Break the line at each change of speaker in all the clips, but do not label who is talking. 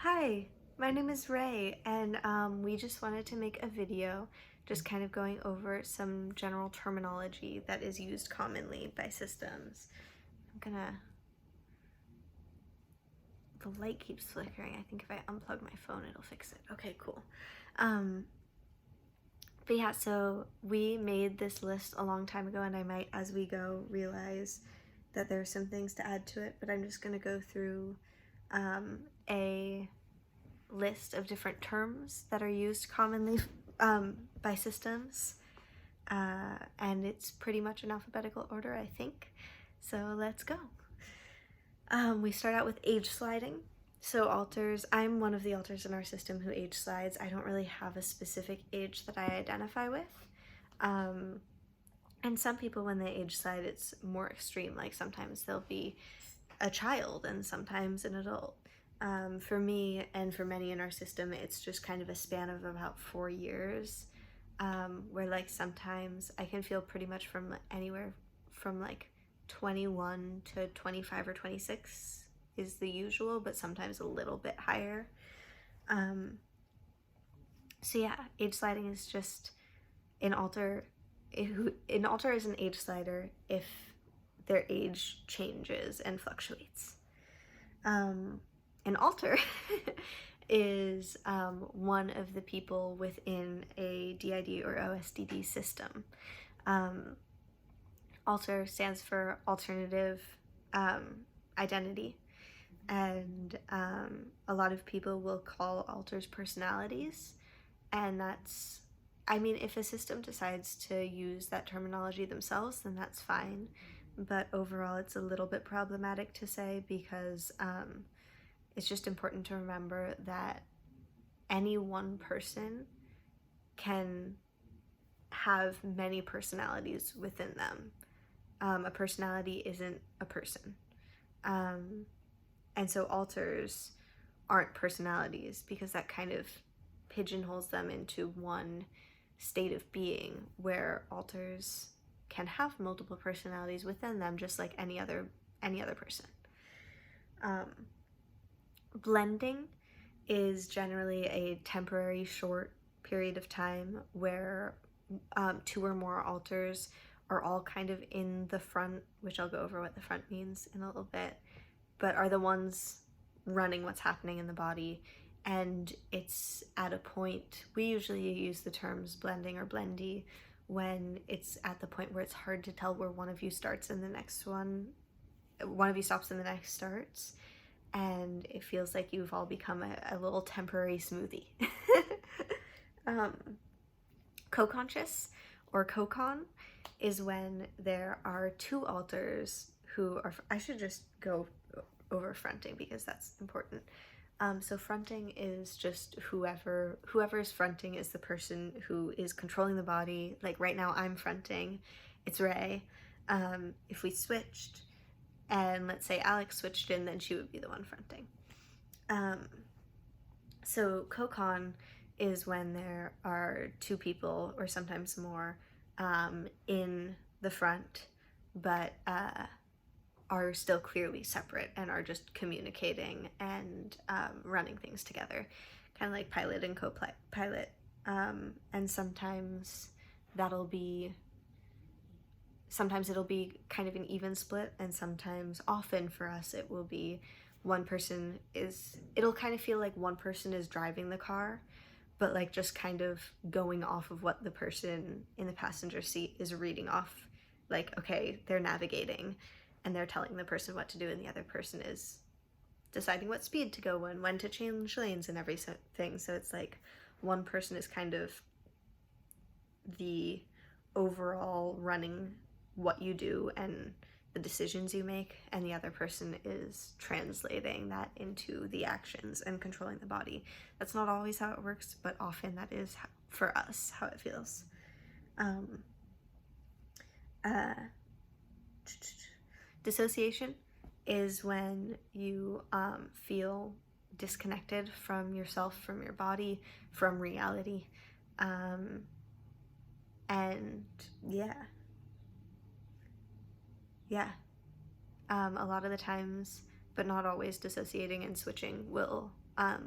Hi, my name is Ray, and we just wanted to make a video just kind of going over some general terminology that is used commonly by systems. The light keeps flickering. I think if I unplug my phone, it'll fix it. Okay, cool. But yeah, so we made this list a long time ago, and I might, as we go, realize that there are some things to add to it, but I'm just gonna go through a list of different terms that are used commonly by systems, and it's pretty much in alphabetical order, I think. So let's go. We start out with age sliding. So alters, I'm one of the alters in our system who age slides. I don't really have a specific age that I identify with. And some people, when they age slide, it's more extreme. Like sometimes they'll be a child and sometimes an adult. For me and for many in our system, it's just kind of a span of about 4 years, where like sometimes I can feel pretty much from anywhere from like 21 to 25 or 26 is the usual, but sometimes a little bit higher. So yeah, age sliding is just an alter. An alter is an age slider if their age changes and fluctuates. An alter is one of the people within a DID or OSDD system. Alter stands for alternative identity, and a lot of people will call alters personalities, and that's, I mean, if a system decides to use that terminology themselves, then that's fine, but overall it's a little bit problematic to say because it's just important to remember that any one person can have many personalities within them. A personality isn't a person. And so alters aren't personalities because that kind of pigeonholes them into one state of being, where alters can have multiple personalities within them just like any other person. Blending is generally a temporary short period of time where 2 or more alters are all kind of in the front, which I'll go over what the front means in a little bit, but are the ones running what's happening in the body. And it's at a point, we usually use the terms blending or blendy when it's at the point where it's hard to tell where one of you starts and the next one of you stops and the next starts, and it feels like you've all become a little temporary smoothie. Coconscious or cocon is when there are 2 alters who are, I should just go over fronting because that's important. So fronting is just whoever's fronting is the person who is controlling the body. Like right now I'm fronting, it's Ray. If we switched and let's say Alex switched in, then she would be the one fronting. So cocon is when there are 2 people or sometimes more in the front, but are still clearly separate and are just communicating and running things together, kind of like pilot and co-pilot. And sometimes it'll be kind of an even split, and sometimes, often for us, it will be it'll kind of feel like one person is driving the car, but like just kind of going off of what the person in the passenger seat is reading off. Like, okay, they're navigating and they're telling the person what to do, and the other person is deciding what speed to go in, when to change lanes and everything. So it's like one person is kind of the overall running what you do and the decisions you make, and the other person is translating that into the actions and controlling the body. That's not always how it works, but often that is, for us, how it feels. Dissociation is when you feel disconnected from yourself, from your body, from reality. And a lot of the times, but not always, dissociating and switching will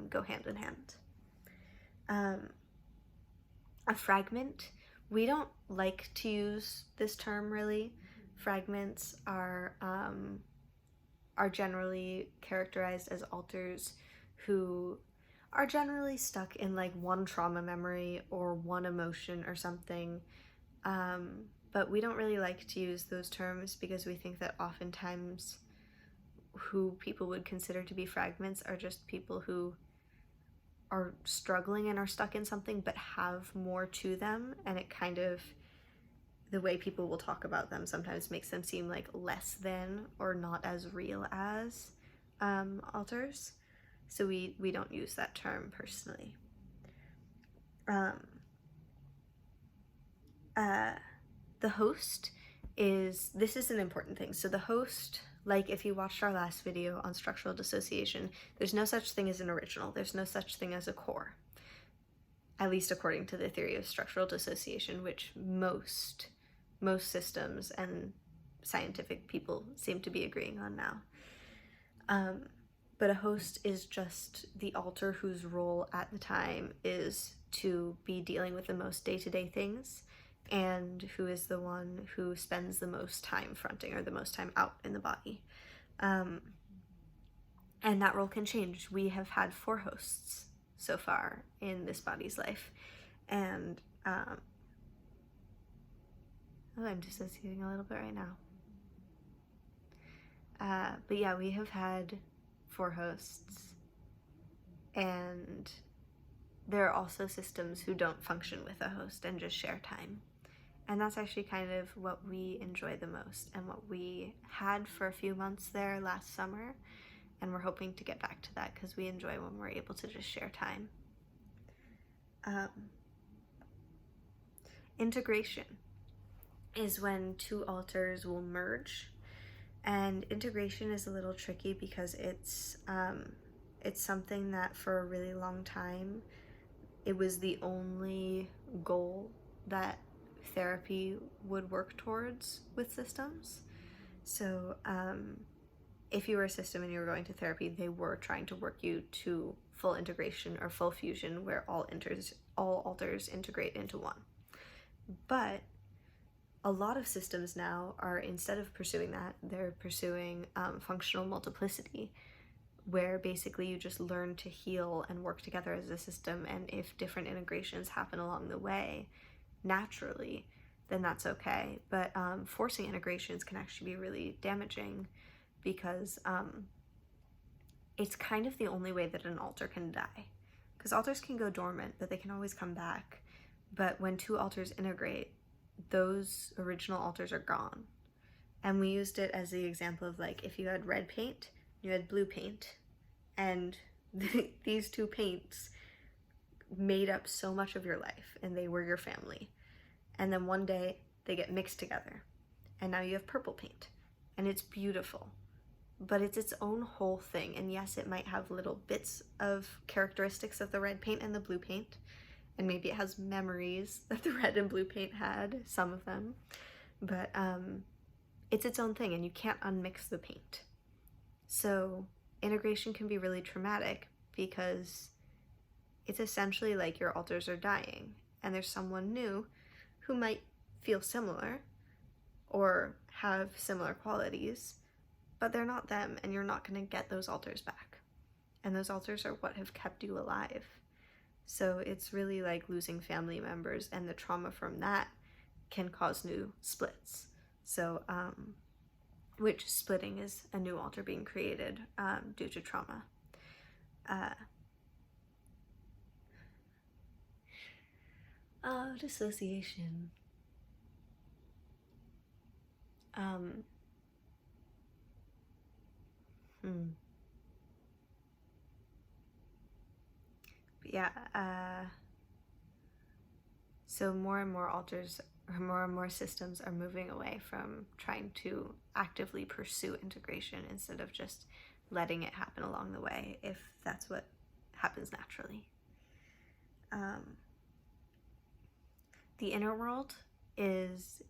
go hand in hand. A fragment, we don't like to use this term really. Fragments are generally characterized as alters who are generally stuck in like one trauma memory or one emotion or something. But we don't really like to use those terms because we think that oftentimes who people would consider to be fragments are just people who are struggling and are stuck in something but have more to them, and it kind of, the way people will talk about them sometimes makes them seem like less than or not as real as alters. So we don't use that term personally. The host this is an important thing. So the host, like if you watched our last video on structural dissociation, there's no such thing as an original. There's no such thing as a core, at least according to the theory of structural dissociation, which most systems and scientific people seem to be agreeing on now. But a host is just the alter whose role at the time is to be dealing with the most day-to-day things, and who is the one who spends the most time fronting or the most time out in the body. And that role can change. We have had 4 hosts so far in this body's life, and I'm dissociating a little bit right now. But yeah, we have had 4 hosts, and there are also systems who don't function with a host and just share time. And that's actually kind of what we enjoy the most, and what we had for a few months there last summer, and we're hoping to get back to that because we enjoy when we're able to just share time. Integration is when 2 alters will merge, and integration is a little tricky because it's something that for a really long time it was the only goal that therapy would work towards with systems. So if you were a system and you were going to therapy, they were trying to work you to full integration or full fusion, where all alters integrate into one. But a lot of systems now are, instead of pursuing that, they're pursuing functional multiplicity, where basically you just learn to heal and work together as a system, and if different integrations happen along the way naturally, then that's okay. But forcing integrations can actually be really damaging, because it's kind of the only way that an alter can die. Because alters can go dormant, but they can always come back. But when 2 alters integrate, those original alters are gone. And we used it as the example of, like, if you had red paint, you had blue paint, and these 2 paints made up so much of your life, and they were your family. And then one day they get mixed together, and now you have purple paint, and it's beautiful, but it's its own whole thing. And yes, it might have little bits of characteristics of the red paint and the blue paint, and maybe it has memories that the red and blue paint had, some of them, but it's its own thing, and you can't unmix the paint. So integration can be really traumatic, because it's essentially like your alters are dying, and there's someone new who might feel similar or have similar qualities, but they're not them, and you're not going to get those alters back. And those alters are what have kept you alive. So it's really like losing family members, and the trauma from that can cause new splits. So, which splitting is a new alter being created due to trauma. Dissociation. Yeah, so more and more alters, or more and more systems, are moving away from trying to actively pursue integration, instead of just letting it happen along the way, if that's what happens naturally. The inner world is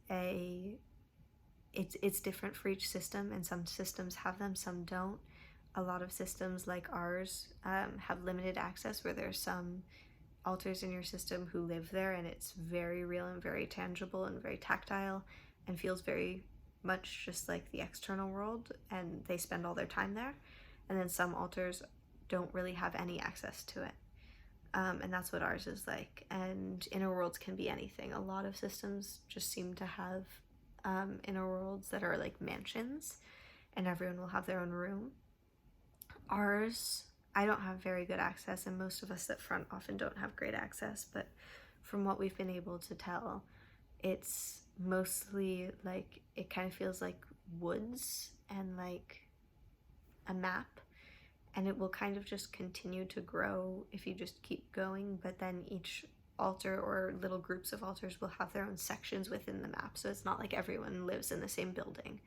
it's different for each system, and some systems have them, some don't. a lot of systems like ours have limited access, where there's some alters in your system who live there and it's very real and very tangible and very tactile and feels very much just like the external world, and they spend all their time there. And then some alters don't really have any access to it. And that's what ours is like. And inner worlds can be anything. A lot of systems just seem to have inner worlds that are like mansions, and everyone will have their own room. Ours, I don't have very good access, and most of us at front often don't have great access, but from what we've been able to tell, it's mostly like, it kind of feels like woods and like a map, and it will kind of just continue to grow if you just keep going, but then each altar or little groups of altars will have their own sections within the map, so it's not like everyone lives in the same building.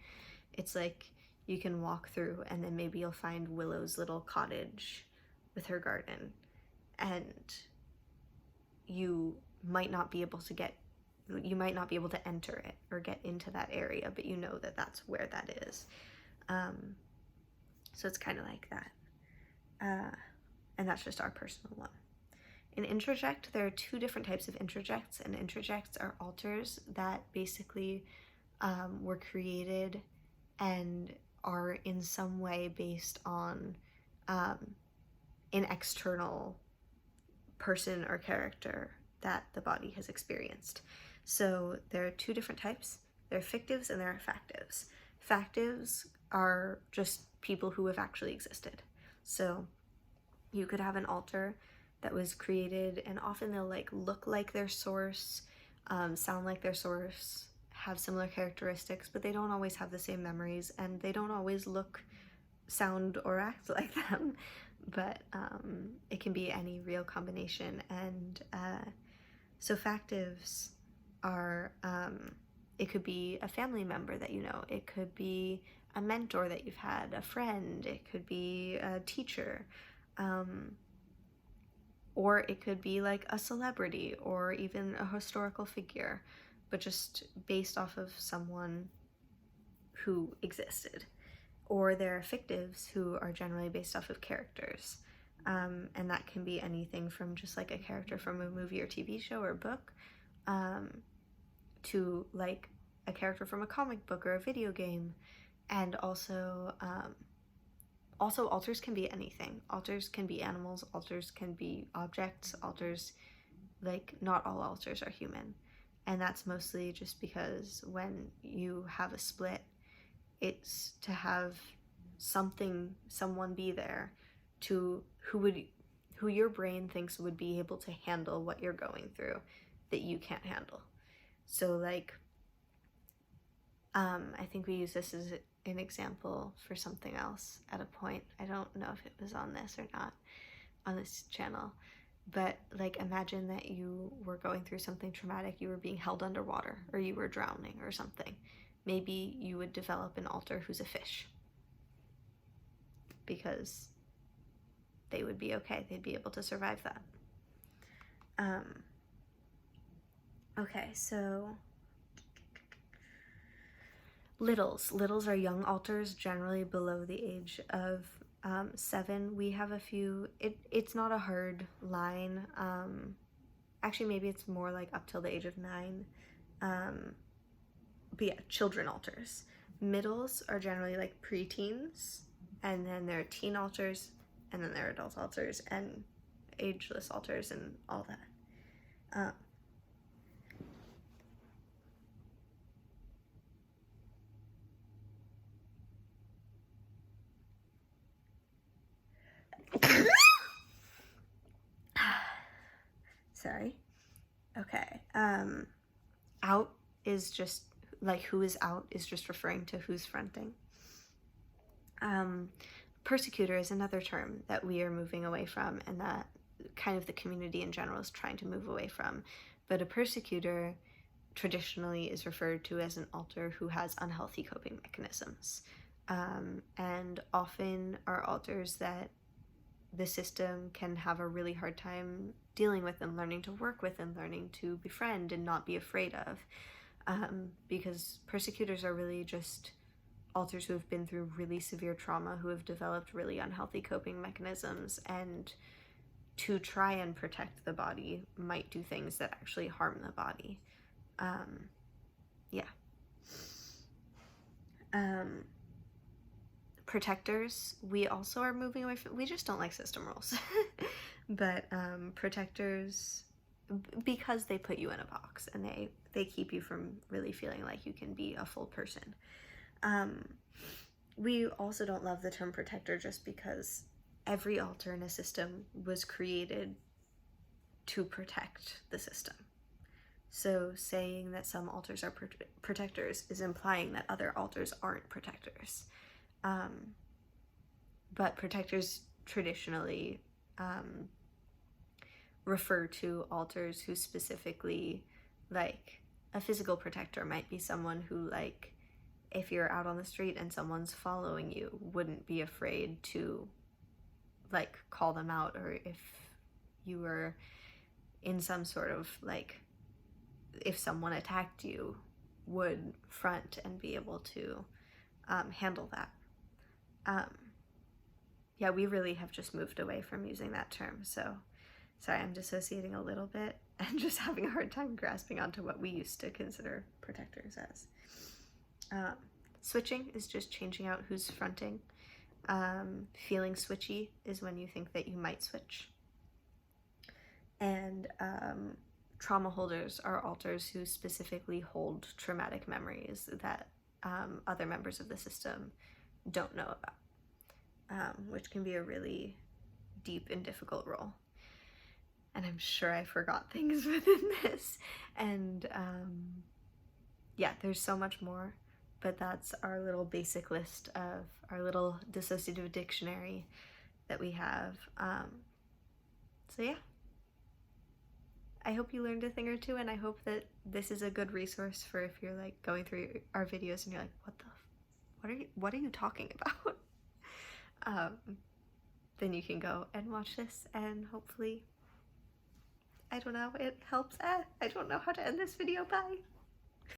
It's like you can walk through and then maybe you'll find Willow's little cottage with her garden, and you might not be able to enter it or get into that area, but you know that that's where that is. So it's kind of like that. And that's just our personal one. In introject, there are two different types of introjects, and introjects are altars that basically were created and are in some way based on an external person or character that the body has experienced. So there are two different types. There are fictives and there are factives. Factives are just people who have actually existed. So you could have an altar that was created, and often they'll like look like their source, sound like their source, have similar characteristics, but they don't always have the same memories, and they don't always look, sound, or act like them. But it can be any real combination. And so factives are, it could be a family member that you know, it could be a mentor that you've had, a friend, it could be a teacher, or it could be like a celebrity or even a historical figure, but just based off of someone who existed. Or there are fictives who are generally based off of characters, and that can be anything from just like a character from a movie or TV show or book, to like a character from a comic book or a video game. And also altars can be anything. Altars can be animals, altars can be objects, altars, like not all altars are human. And that's mostly just because when you have a split, it's to have someone be there to who your brain thinks would be able to handle what you're going through that you can't handle. So like, I think we use this as an example for something else at a point. I don't know if it was on this or not, on this channel, but like imagine that you were going through something traumatic, you were being held underwater, or you were drowning or something. Maybe you would develop an altar who's a fish, because they would be okay, they'd be able to survive that. Okay, so littles are young altars, generally below the age of 7. We have a few, it's not a hard line, actually maybe it's more like up till the age of 9, but yeah, children altars. Middles are generally like preteens, and then there are teen altars, and then there are adult altars and ageless altars and all that. Sorry. Okay. Out is just like, who is out is just referring to who's fronting. Persecutor is another term that we are moving away from, and that kind of the community in general is trying to move away from. But a persecutor traditionally is referred to as an altar who has unhealthy coping mechanisms, and often are altars that the system can have a really hard time dealing with and learning to work with and learning to befriend and not be afraid of, because persecutors are really just alters who have been through really severe trauma, who have developed really unhealthy coping mechanisms, and to try and protect the body might do things that actually harm the body. Yeah. Protectors, we also are moving away from, we just don't like system rules. But protectors, because they put you in a box and they keep you from really feeling like you can be a full person. We also don't love the term protector just because every alter in a system was created to protect the system. So saying that some alters are protectors is implying that other alters aren't protectors. But protectors traditionally refer to alters who specifically, like, a physical protector might be someone who, like, if you're out on the street and someone's following you, wouldn't be afraid to, like, call them out, or if you were in some sort of, like, if someone attacked you, would front and be able to handle that. Yeah, we really have just moved away from using that term, so sorry, I'm dissociating a little bit and just having a hard time grasping onto what we used to consider protectors as. Switching is just changing out who's fronting. Feeling switchy is when you think that you might switch. And trauma holders are alters who specifically hold traumatic memories that other members of the system don't know about, which can be a really deep and difficult role. And I'm sure I forgot things within this. And yeah, there's so much more, but that's our little basic list of our little dissociative dictionary that we have. So yeah, I hope you learned a thing or two, and I hope that this is a good resource for if you're like going through our videos and you're like, what are you talking about? Then you can go and watch this, and hopefully, I don't know, it helps. I don't know how to end this video. Bye.